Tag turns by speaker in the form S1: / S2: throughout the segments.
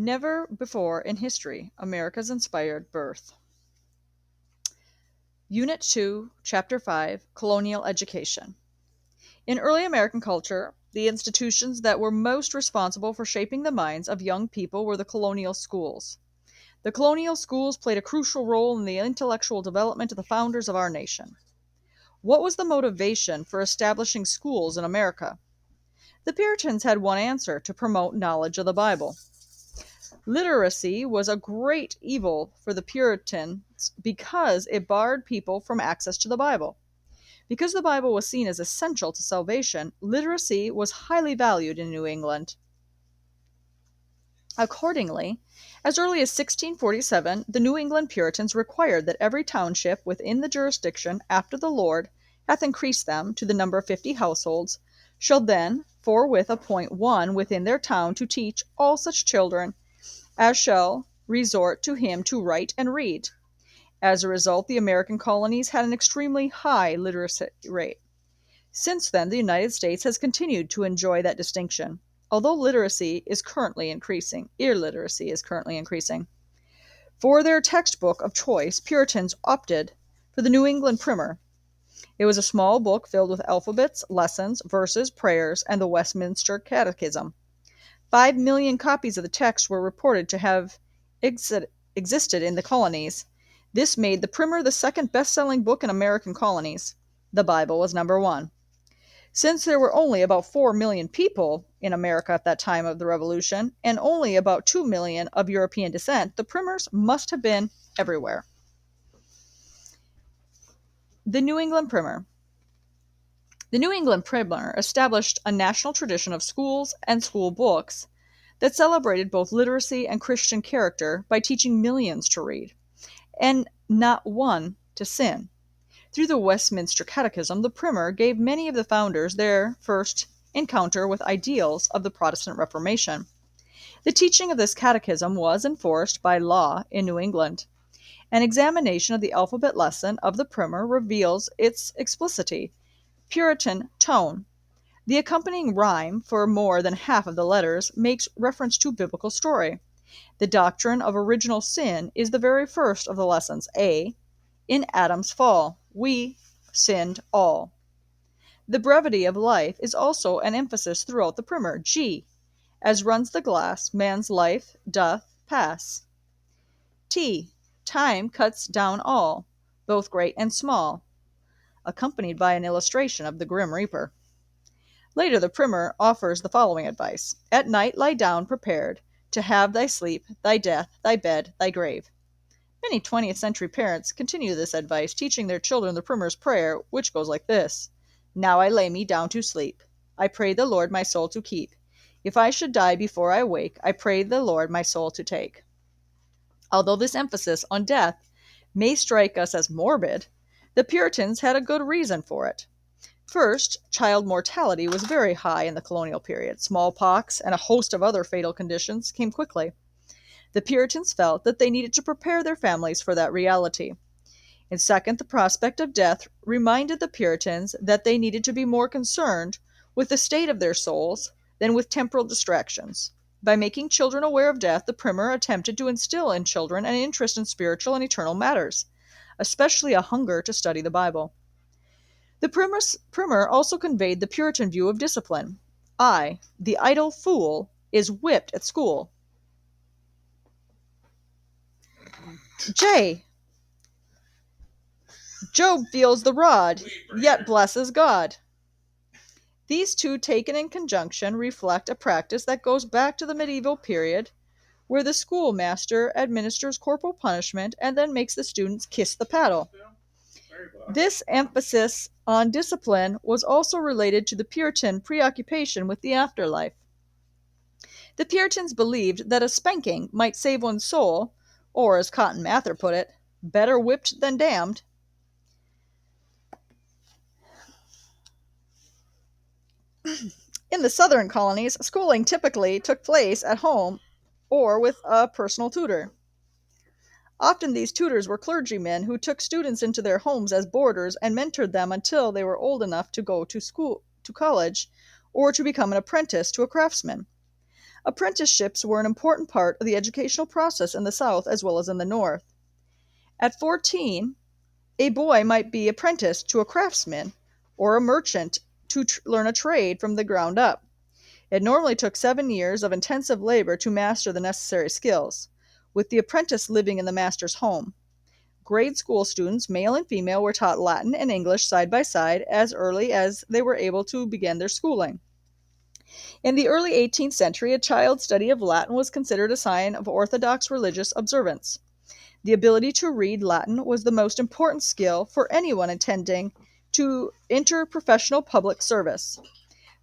S1: Never before in history, America's inspired birth. Unit 2, Chapter 5, Colonial Education. In early American culture, the institutions that were most responsible for shaping the minds of young people were the colonial schools. The colonial schools played a crucial role in the intellectual development of the founders of our nation. What was the motivation for establishing schools in America? The Puritans had one answer: to promote knowledge of the Bible. Literacy was a great evil for the Puritans because it barred people from access to the Bible. Because the Bible was seen as essential to salvation, literacy was highly valued in New England. Accordingly, as early as 1647, the New England Puritans required that every township within the jurisdiction, after the Lord hath increased them to the number of 50 households, shall then forthwith appoint one within their town to teach all such children as shall resort to him to write and read. As a result, the American colonies had an extremely high literacy rate. Since then, the United States has continued to enjoy that distinction, although illiteracy is currently increasing. For their textbook of choice, Puritans opted for the New England Primer. It was a small book filled with alphabets, lessons, verses, prayers, and the Westminster Catechism. 5 million copies of the text were reported to have existed in the colonies. This made the Primer the second best-selling book in American colonies. The Bible was number one. Since there were only about 4 million people in America at that time of the Revolution, and only about 2 million of European descent, the Primers must have been everywhere. The New England Primer. The New England Primer established a national tradition of schools and school books that celebrated both literacy and Christian character by teaching millions to read, and not one to sin. Through the Westminster Catechism, the Primer gave many of the founders their first encounter with ideals of the Protestant Reformation. The teaching of this catechism was enforced by law in New England. An examination of the alphabet lesson of the Primer reveals its explicitly Puritan tone. The accompanying rhyme for more than half of the letters makes reference to biblical story. The doctrine of original sin is the very first of the lessons. A. In Adam's fall, we sinned all. The brevity of life is also an emphasis throughout the Primer. G. As runs the glass, man's life doth pass. T. Time cuts down all, both great and small, accompanied by an illustration of the Grim Reaper. Later, the Primer offers the following advice: At night lie down prepared to have thy sleep, thy death, thy bed, thy grave. Many 20th century parents continue this advice, teaching their children the Primer's prayer, which goes like this: Now I lay me down to sleep. I pray the Lord my soul to keep. If I should die before I wake, I pray the Lord my soul to take. Although this emphasis on death may strike us as morbid, the Puritans had a good reason for it. First, child mortality was very high in the colonial period. Smallpox and a host of other fatal conditions came quickly. The Puritans felt that they needed to prepare their families for that reality. And second, the prospect of death reminded the Puritans that they needed to be more concerned with the state of their souls than with temporal distractions. By making children aware of death, the Primer attempted to instill in children an interest in spiritual and eternal matters, especially a hunger to study the Bible. The Primer also conveyed the Puritan view of discipline. The idle fool, is whipped at school. J. Job feels the rod, yet blesses God. These two, taken in conjunction, reflect a practice that goes back to the medieval period, where the schoolmaster administers corporal punishment and then makes the students kiss the paddle. This emphasis on discipline was also related to the Puritan preoccupation with the afterlife. The Puritans believed that a spanking might save one's soul, or, as Cotton Mather put it, better whipped than damned. In the southern colonies, schooling typically took place at home or with a personal tutor. Often these tutors were clergymen who took students into their homes as boarders and mentored them until they were old enough to go to college, or to become an apprentice to a craftsman. Apprenticeships were an important part of the educational process in the South as well as in the North. At 14, a boy might be apprenticed to a craftsman or a merchant to learn a trade from the ground up. It normally took 7 years of intensive labor to master the necessary skills, with the apprentice living in the master's home. Grade school students, male and female, were taught Latin and English side by side as early as they were able to begin their schooling. In the early 18th century, a child's study of Latin was considered a sign of orthodox religious observance. The ability to read Latin was the most important skill for anyone intending to enter professional public service.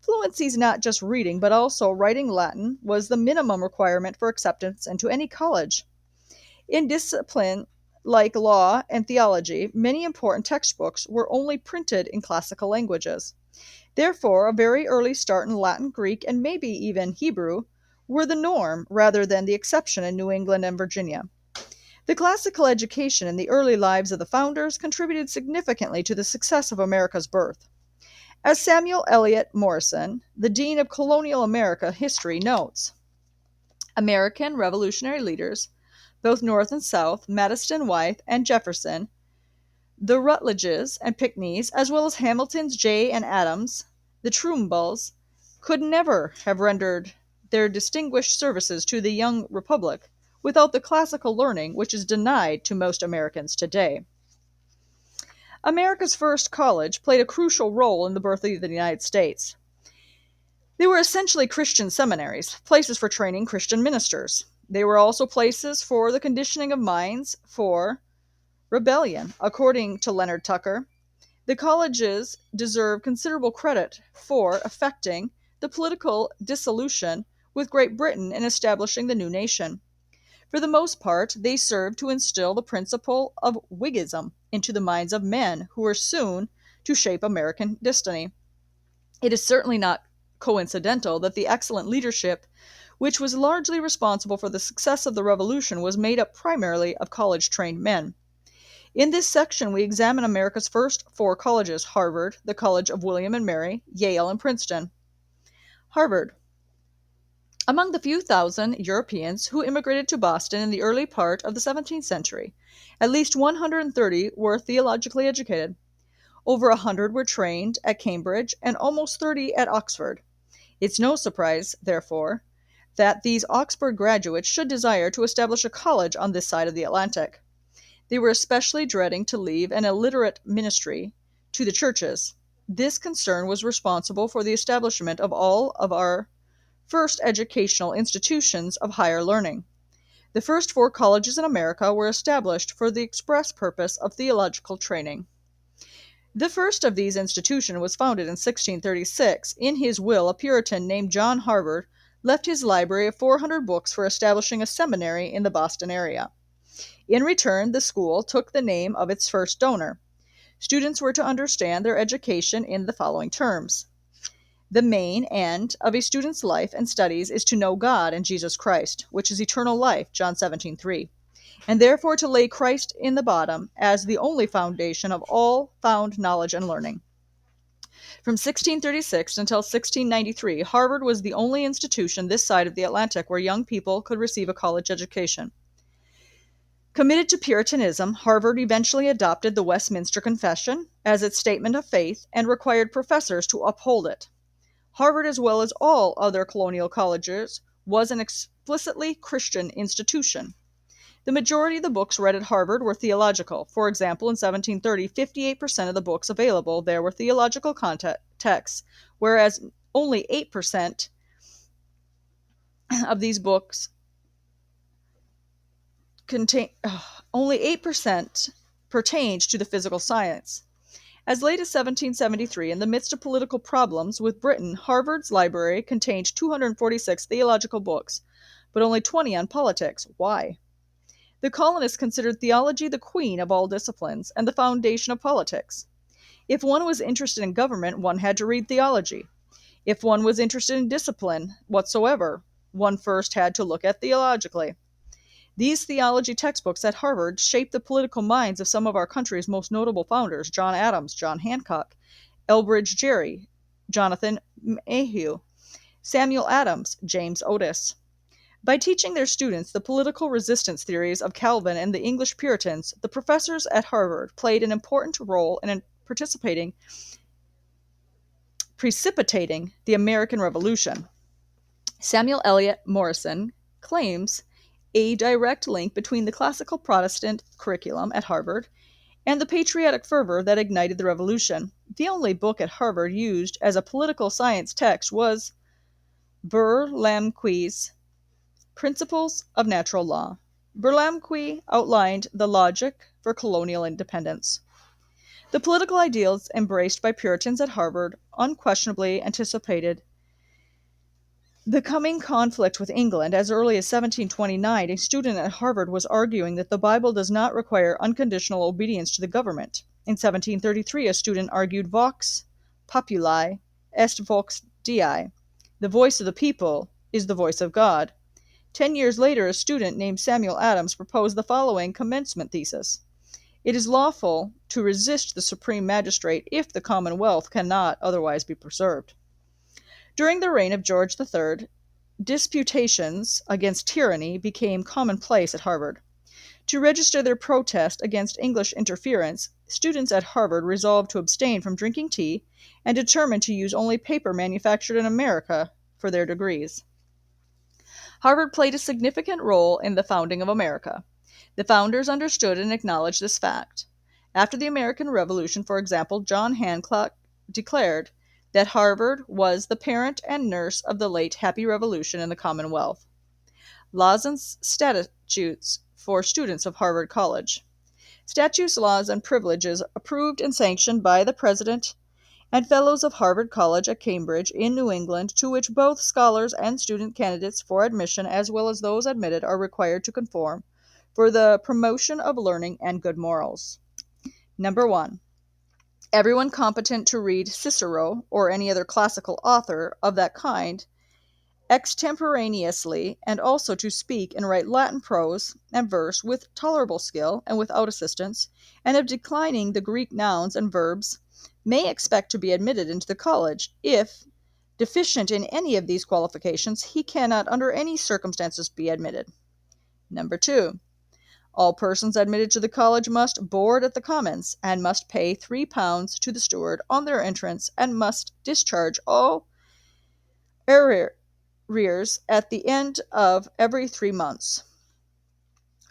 S1: Fluency is not just reading, but also writing Latin was the minimum requirement for acceptance into any college. In discipline like law and theology, many important textbooks were only printed in classical languages. Therefore, a very early start in Latin, Greek, and maybe even Hebrew were the norm rather than the exception in New England and Virginia. The classical education in the early lives of the founders contributed significantly to the success of America's birth. As Samuel Eliot Morison, the Dean of Colonial America History, notes, American Revolutionary leaders, both North and South, Madison, Wythe, and Jefferson, the Rutledges and Pinckneys, as well as Hamilton's, Jay and Adams, the Trumbulls, could never have rendered their distinguished services to the young republic without the classical learning which is denied to most Americans today. America's first college played a crucial role in the birth of the United States. They were essentially Christian seminaries, places for training Christian ministers. They were also places for the conditioning of minds for rebellion. According to Leonard Tucker, the colleges deserve considerable credit for effecting the political dissolution with Great Britain in establishing the new nation. For the most part, they served to instill the principle of Whiggism into the minds of men who were soon to shape American destiny. It is certainly not coincidental that the excellent leadership which was largely responsible for the success of the Revolution was made up primarily of college-trained men. In this section, we examine America's first four colleges: Harvard, the College of William and Mary, Yale, and Princeton. Harvard. Among the few thousand Europeans who immigrated to Boston in the early part of the 17th century, at least 130 were theologically educated. Over 100 were trained at Cambridge and almost 30 at Oxford. It's no surprise, therefore, that these Oxford graduates should desire to establish a college on this side of the Atlantic. They were especially dreading to leave an illiterate ministry to the churches. This concern was responsible for the establishment of all of our first educational institutions of higher learning. The first four colleges in America were established for the express purpose of theological training. The first of these institutions was founded in 1636. In his will, a Puritan named John Harvard left his library of 400 books for establishing a seminary in the Boston area. In return, the school took the name of its first donor. Students were to understand their education in the following terms. The main end of a student's life and studies is to know God and Jesus Christ, which is eternal life, John 17:3, and therefore to lay Christ in the bottom as the only foundation of all found knowledge and learning. From 1636 until 1693, Harvard was the only institution this side of the Atlantic where young people could receive a college education. Committed to Puritanism, Harvard eventually adopted the Westminster Confession as its statement of faith and required professors to uphold it. Harvard, as well as all other colonial colleges, was an explicitly Christian institution. The majority of the books read at Harvard were theological. For example, in 1730, 58% of the books available there were theological texts, whereas only 8% of these books only 8% pertained to the physical science. As late as 1773, in the midst of political problems with Britain, Harvard's library contained 246 theological books, but only 20 on politics. Why? The colonists considered theology the queen of all disciplines and the foundation of politics. If one was interested in government, one had to read theology. If one was interested in discipline whatsoever, one first had to look at theologically. These theology textbooks at Harvard shaped the political minds of some of our country's most notable founders: John Adams, John Hancock, Elbridge Gerry, Jonathan Mayhew, Samuel Adams, James Otis. By teaching their students the political resistance theories of Calvin and the English Puritans, the professors at Harvard played an important role in precipitating the American Revolution. Samuel Eliot Morison claims a direct link between the classical Protestant curriculum at Harvard and the patriotic fervor that ignited the revolution. The only book at Harvard used as a political science text was Burlamqui's Principles of Natural Law. Burlamaqui outlined the logic for colonial independence. The political ideals embraced by Puritans at Harvard unquestionably anticipated the coming conflict with England. As early as 1729, a student at Harvard was arguing that the Bible does not require unconditional obedience to the government. In 1733, a student argued vox populi est vox Dei. The voice of the people is the voice of God. 10 years later, a student named Samuel Adams proposed the following commencement thesis. It is lawful to resist the supreme magistrate if the commonwealth cannot otherwise be preserved. During the reign of George III, disputations against tyranny became commonplace at Harvard. To register their protest against English interference, students at Harvard resolved to abstain from drinking tea and determined to use only paper manufactured in America for their degrees. Harvard played a significant role in the founding of America. The founders understood and acknowledged this fact. After the American Revolution, for example, John Hancock declared that Harvard was the parent and nurse of the late Happy Revolution in the Commonwealth. Laws and statutes for students of Harvard College. Statutes, laws, and privileges approved and sanctioned by the President and Fellows of Harvard College at Cambridge in New England, to which both scholars and student candidates for admission, as well as those admitted, are required to conform for the promotion of learning and good morals. Number 1. Everyone competent to read Cicero or any other classical author of that kind extemporaneously, and also to speak and write Latin prose and verse with tolerable skill and without assistance, and of declining the Greek nouns and verbs, may expect to be admitted into the college. If deficient in any of these qualifications, he cannot under any circumstances be admitted. Number 2. All persons admitted to the college must board at the Commons, and must pay £3 to the steward on their entrance, and must discharge all arrears at the end of every 3 months.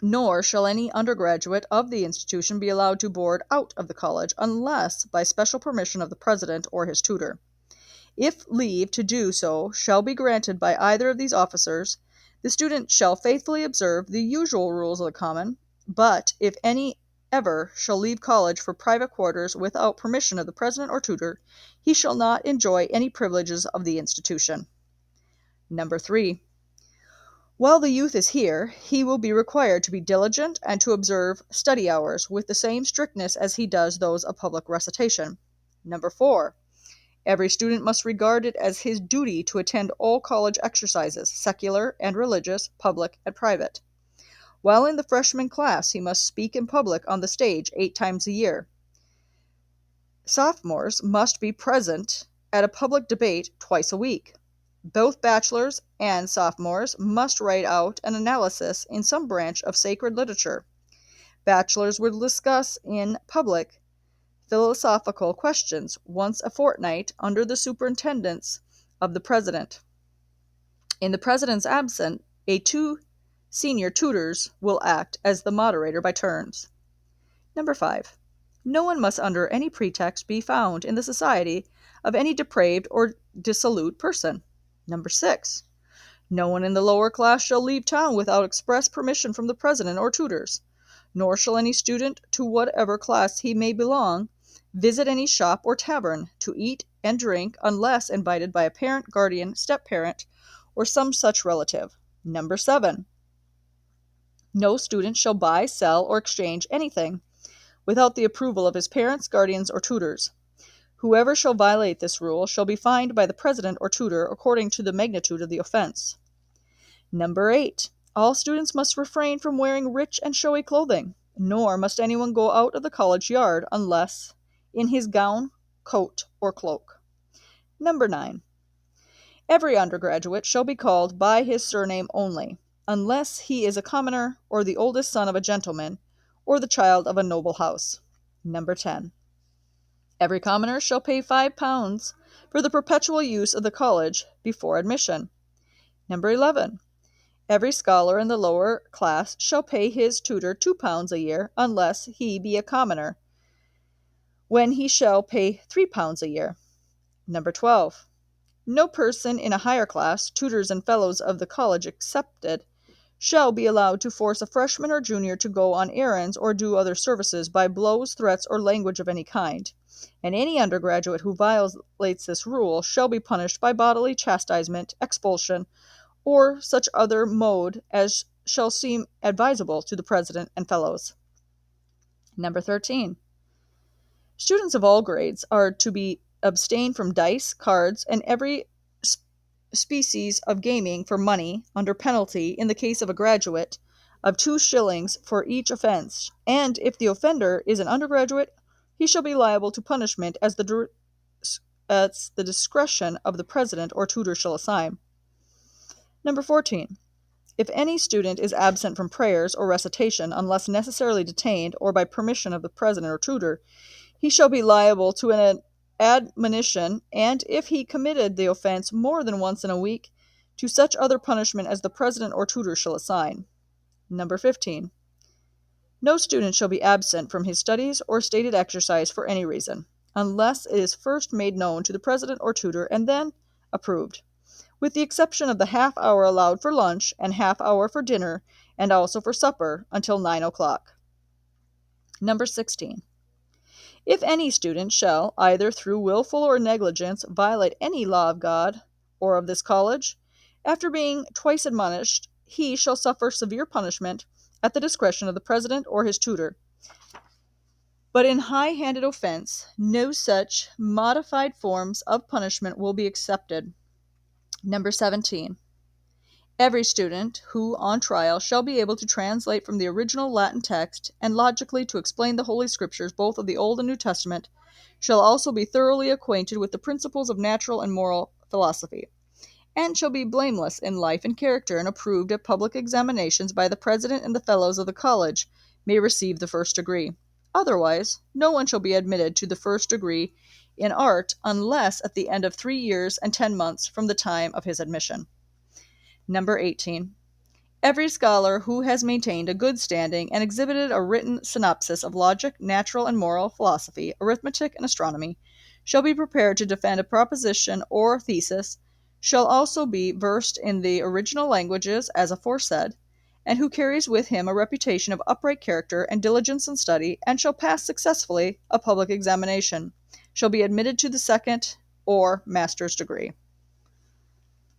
S1: Nor shall any undergraduate of the institution be allowed to board out of the college, unless by special permission of the president or his tutor. If leave to do so shall be granted by either of these officers, the student shall faithfully observe the usual rules of the common, but if any ever shall leave college for private quarters without permission of the president or tutor, he shall not enjoy any privileges of the institution. Number 3. While the youth is here, he will be required to be diligent and to observe study hours with the same strictness as he does those of public recitation. Number 4. Every student must regard it as his duty to attend all college exercises, secular and religious, public and private. While in the freshman class, he must speak in public on the stage 8 times a year. Sophomores must be present at a public debate twice a week. Both bachelors and sophomores must write out an analysis in some branch of sacred literature. Bachelors will discuss in public philosophical questions once a fortnight under the superintendence of the president. In the president's absence, 2 senior tutors will act as the moderator by turns. Number 5. No one must under any pretext be found in the society of any depraved or dissolute person. Number 6. No one in the lower class shall leave town without express permission from the president or tutors, nor shall any student, to whatever class he may belong, visit any shop or tavern to eat and drink unless invited by a parent, guardian, step-parent, or some such relative. Number 7. No student shall buy, sell, or exchange anything without the approval of his parents, guardians, or tutors. Whoever shall violate this rule shall be fined by the president or tutor according to the magnitude of the offense. Number 8. All students must refrain from wearing rich and showy clothing, nor must anyone go out of the college yard unless in his gown, coat, or cloak. Number 9. Every undergraduate shall be called by his surname only, unless he is a commoner, or the oldest son of a gentleman, or the child of a noble house. Number 10. Every commoner shall pay £5 for the perpetual use of the college before admission. Number 11. Every scholar in the lower class shall pay his tutor £2 a year, unless he be a commoner, when he shall pay £3 a year. Number 12. No person in a higher class, tutors and fellows of the college excepted, shall be allowed to force a freshman or junior to go on errands or do other services by blows, threats, or language of any kind. And any undergraduate who violates this rule shall be punished by bodily chastisement, expulsion, or such other mode as shall seem advisable to the president and fellows. Number 13. Students of all grades are to be abstain from dice, cards, and every species of gaming for money, under penalty, in the case of a graduate, of 2 shillings for each offense, and if the offender is an undergraduate, he shall be liable to punishment as the discretion of the president or tutor shall assign. Number 14. If any student is absent from prayers or recitation unless necessarily detained, or by permission of the president or tutor, he shall be liable to an admonition, and if he committed the offense more than once in a week, to such other punishment as the president or tutor shall assign. Number 15. No student shall be absent from his studies or stated exercise for any reason, unless it is first made known to the president or tutor and then approved, with the exception of the half-hour allowed for lunch and half-hour for dinner, and also for supper, until 9 o'clock. Number 16. If any student shall, either through wilful or negligence, violate any law of God or of this college, after being twice admonished, he shall suffer severe punishment at the discretion of the president or his tutor. But in high-handed offense, no such modified forms of punishment will be accepted. Number 17. Every student who, on trial, shall be able to translate from the original Latin text and logically to explain the Holy Scriptures, both of the Old and New Testament, shall also be thoroughly acquainted with the principles of natural and moral philosophy, and shall be blameless in life and character, and approved at public examinations by the president and the fellows of the college, may receive the first degree. Otherwise, no one shall be admitted to the first degree in art unless at the end of 3 years and 10 months from the time of his admission. Number 18. Every scholar who has maintained a good standing and exhibited a written synopsis of logic, natural and moral philosophy, arithmetic, and astronomy, shall be prepared to defend a proposition or thesis, shall also be versed in the original languages as aforesaid, and who carries with him a reputation of upright character and diligence in study, and shall pass successfully a public examination, shall be admitted to the second or master's degree.